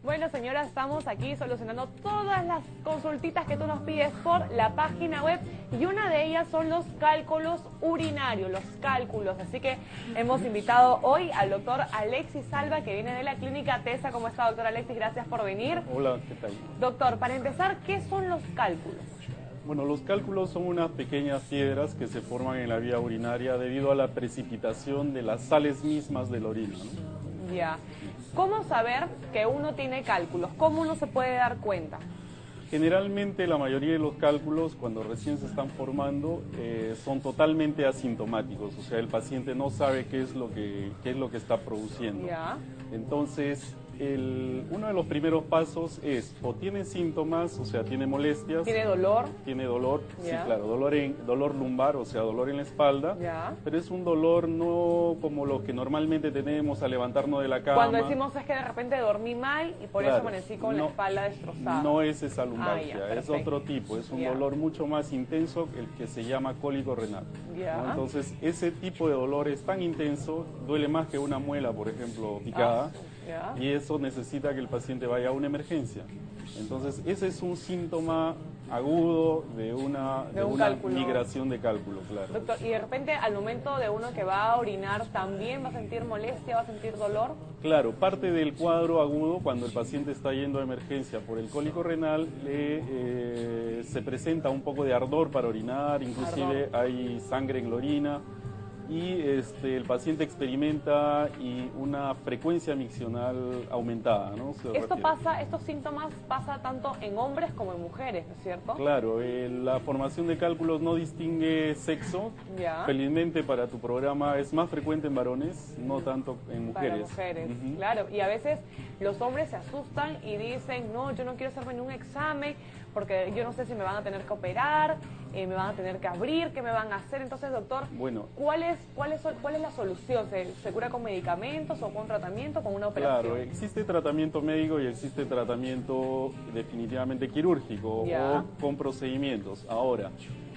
Bueno, señora, estamos aquí solucionando todas las consultitas que tú nos pides por la página web y una de ellas son los cálculos urinarios, los cálculos. Así que hemos invitado hoy al doctor Alexis Salva, que viene de la clínica TESA. ¿Cómo está, doctor Alexis? Gracias por venir. Hola, ¿qué tal? Doctor, para empezar, ¿qué son los cálculos? Bueno, los cálculos son unas pequeñas piedras que se forman en la vía urinaria debido a la precipitación de las sales mismas de la orina, ¿no? Ya. ¿Cómo saber que uno tiene cálculos? ¿Cómo uno se puede dar cuenta? Generalmente la mayoría de los cálculos cuando recién se están formando son totalmente asintomáticos, o sea, el paciente no sabe qué es lo que está produciendo. Ya. Entonces, uno de los primeros pasos es o tiene síntomas, o sea, tiene molestias. ¿Tiene dolor? Tiene dolor, Ya. sí, claro, dolor lumbar, o sea, dolor en la espalda. Ya. Pero es un dolor no como lo que normalmente tenemos al levantarnos de la cama. Cuando decimos es que de repente dormí mal y por eso Claro, amanecí con la espalda destrozada. No es esa lumbalgia, ya, es perfecto. otro tipo, es un Ya. dolor mucho más intenso, el que se llama cólico renal. Ya. ¿No? Entonces, ese tipo de dolor es tan intenso, duele más que una muela, por ejemplo, picada. Ya. Y eso necesita que el paciente vaya a una emergencia. Entonces, ese es un síntoma agudo de una cálculo. migración de cálculo, claro. Doctor, y de repente al momento de uno que va a orinar también va a sentir molestia, va a sentir dolor. Claro, parte del cuadro agudo, cuando el paciente está yendo a emergencia por el cólico renal, se presenta un poco de ardor para orinar, inclusive hay sangre en la orina. Y el paciente experimenta una frecuencia miccional aumentada, ¿no? Estos síntomas pasa tanto en hombres como en mujeres, ¿no es cierto? Claro, la formación de cálculos no distingue sexo. Ya. Felizmente para tu programa es más frecuente en varones, no tanto en mujeres. Para mujeres, Ujú. claro. Y a veces los hombres se asustan y dicen, no, yo no quiero hacerme ningún examen porque yo no sé si me van a tener que operar, me van a tener que abrir, ¿qué me van a hacer? Entonces, doctor, Bueno, ¿cuál es la solución? ¿Se cura con medicamentos o con tratamiento, con una operación? claro, existe tratamiento médico y existe tratamiento definitivamente quirúrgico Ya. o con procedimientos. Ahora,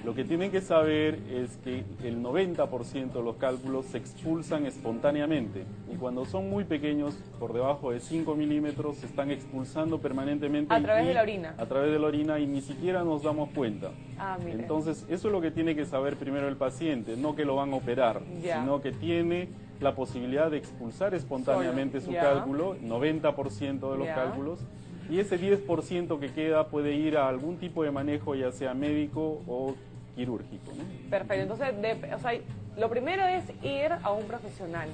lo que tienen que saber es que el 90% de los cálculos se expulsan espontáneamente y cuando son muy pequeños, por debajo de 5 milímetros, se están expulsando permanentemente. ¿A través de la orina? A través de la orina y ni siquiera nos damos cuenta. Ah, mire. Entonces, eso es lo que tiene que saber primero el paciente, no que lo van a operar, Ya. sino que tiene la posibilidad de expulsar espontáneamente Solo, su ya. cálculo, 90% de los Ya. cálculos, y ese 10% que queda puede ir a algún tipo de manejo, ya sea médico o quirúrgico, ¿no? Perfecto. Entonces, lo primero es ir a un profesional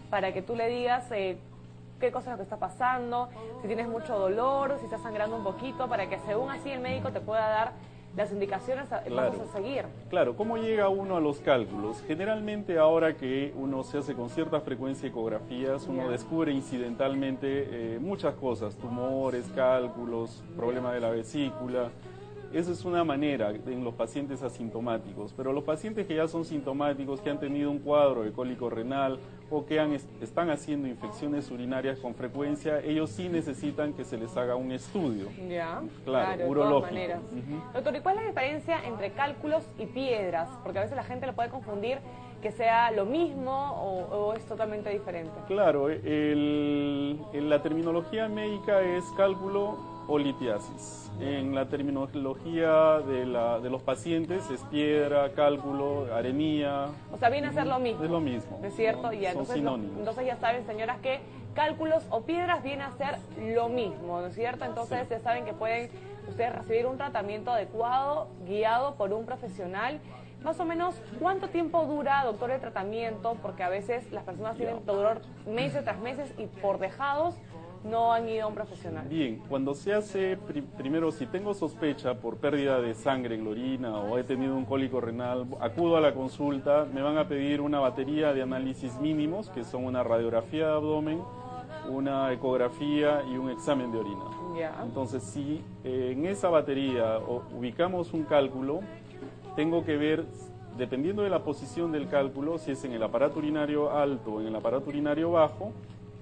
para que tú le digas qué cosa es lo que está pasando, si tienes mucho dolor, si estás sangrando un poquito, para que según así el médico te pueda dar las indicaciones Claro. pasos a seguir. Claro, ¿cómo llega uno a los cálculos? Generalmente ahora que uno se hace con cierta frecuencia ecografías, uno Ya. descubre incidentalmente muchas cosas, tumores, cálculos, problemas de la vesícula. Esa es una manera en los pacientes asintomáticos, pero los pacientes que ya son sintomáticos, que han tenido un cuadro de cólico renal o que están haciendo infecciones urinarias con frecuencia, ellos sí necesitan que se les haga un estudio. Ya, Claro, de urológico. todas maneras. Ujú. Doctor, ¿y cuál es la diferencia entre cálculos y piedras? Porque a veces la gente lo puede confundir que sea lo mismo o es totalmente diferente. Claro, la terminología médica es cálculo o litiasis. En la terminología de los pacientes es piedra, cálculo, arenía. O sea, viene a ser lo mismo. Es lo mismo. ¿No es cierto? ¿no? Y ya, Son sinónimos. entonces ya saben, señoras, que cálculos o piedras viene a ser lo mismo, ¿no es cierto? Entonces Sí. ya saben que pueden ustedes recibir un tratamiento adecuado, guiado por un profesional. Más o menos, ¿cuánto tiempo dura, doctor, el tratamiento? Porque a veces las personas tienen dolor meses tras meses y por dejados no han ido a un profesional. Bien, cuando se hace, primero si tengo sospecha por pérdida de sangre en la orina o he tenido un cólico renal, acudo a la consulta, me van a pedir una batería de análisis mínimos, que son una radiografía de abdomen, una ecografía y un examen de orina. Ya. Entonces, si en esa batería ubicamos un cálculo, tengo que ver, dependiendo de la posición del cálculo, si es en el aparato urinario alto o en el aparato urinario bajo,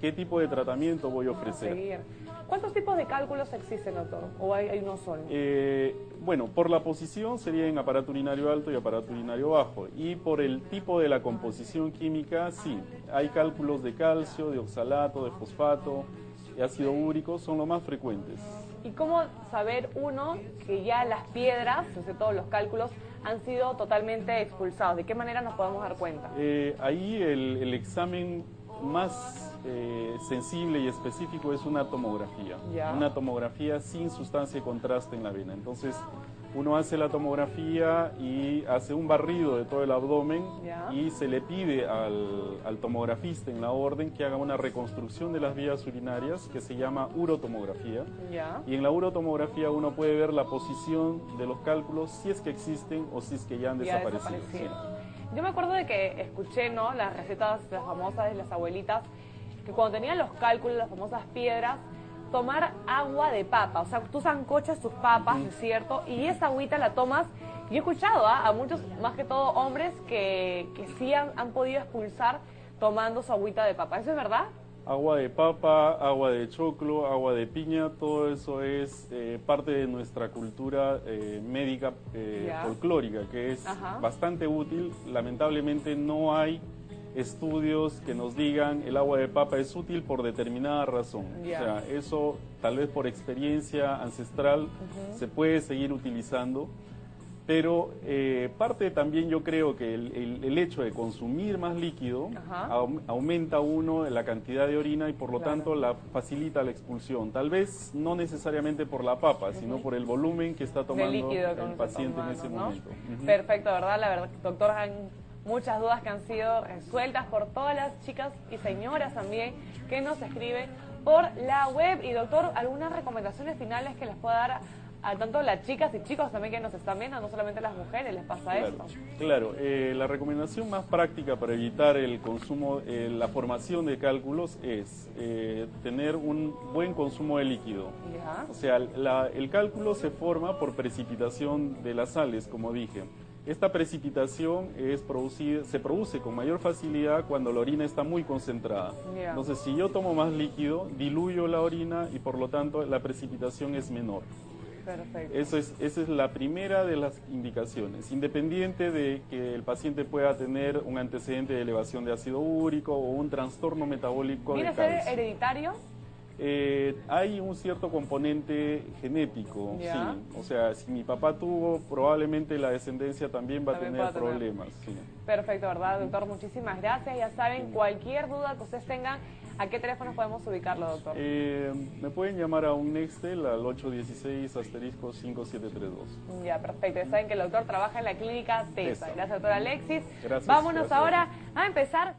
qué tipo de tratamiento voy a ofrecer. Seguir. ¿Cuántos tipos de cálculos existen, doctor? ¿O hay uno solo? Bueno, por la posición sería en aparato urinario alto y aparato urinario bajo. Y por el tipo de la composición química, sí. Hay cálculos de calcio, de oxalato, de fosfato. y ácido úrico son los más frecuentes. ¿Y cómo saber uno que ya las piedras, sobre todo los cálculos, han sido totalmente expulsados? ¿De qué manera nos podemos dar cuenta? Ahí el examen más sensible y específico es una tomografía. Ya. Una tomografía sin sustancia de contraste en la vena. Entonces, uno hace la tomografía y hace un barrido de todo el abdomen. Ya. Y se le pide al tomografista en la orden que haga una reconstrucción de las vías urinarias que se llama urotomografía. Ya. Y en la urotomografía uno puede ver la posición de los cálculos, si es que existen o si es que ya han desaparecido. Desaparecieron. Yo me acuerdo de que escuché, ¿no?, las recetas, las famosas de las abuelitas, que cuando tenían los cálculos, las famosas piedras, tomar agua de papa. O sea, tú sancochas tus papas, ¿es cierto? Y esa agüita la tomas. Yo he escuchado a muchos, más que todo hombres, que sí han podido expulsar tomando su agüita de papa. ¿Eso es verdad? Agua de papa, agua de choclo, agua de piña, todo eso es parte de nuestra cultura médica folclórica, que es bastante útil. Lamentablemente no hay estudios que nos digan el agua de papa es útil por determinada razón. O sea, eso tal vez por experiencia ancestral se puede seguir utilizando. Pero parte también yo creo que el hecho de consumir más líquido aumenta uno la cantidad de orina y por lo tanto facilita la expulsión. Tal vez no necesariamente por la papa, sino por el volumen que está tomando el paciente en ese momento. Perfecto, ¿verdad? La verdad, doctor, hay muchas dudas que han sido resueltas por todas las chicas y señoras también que nos escriben por la web. Y doctor, ¿algunas recomendaciones finales que les pueda dar a tanto las chicas y chicos también que nos están viendo, no solamente las mujeres, les pasa esto? Claro, la recomendación más práctica para evitar el consumo, la formación de cálculos es tener un buen consumo de líquido. O sea, el cálculo se forma por precipitación de las sales, como dije. Esta precipitación se produce con mayor facilidad cuando la orina está muy concentrada. Entonces, si yo tomo más líquido, diluyo la orina y por lo tanto la precipitación es menor. Perfecto. Esa es la primera de las indicaciones, independiente de que el paciente pueda tener un antecedente de elevación de ácido úrico o un trastorno metabólico de calcio. ¿Viene a ser hereditario? Hay un cierto componente genético, sí. O sea, si mi papá tuvo, probablemente la descendencia también va a tener problemas. Sí. Perfecto, ¿verdad, doctor? Muchísimas gracias. Ya saben, cualquier duda que ustedes tengan, ¿a qué teléfono podemos ubicarlo, doctor? Me pueden llamar a un Nextel al 816-5732. Ya, perfecto. Ya saben que el doctor trabaja en la clínica TESA. Gracias, doctor Alexis. Gracias. Vámonos ahora a empezar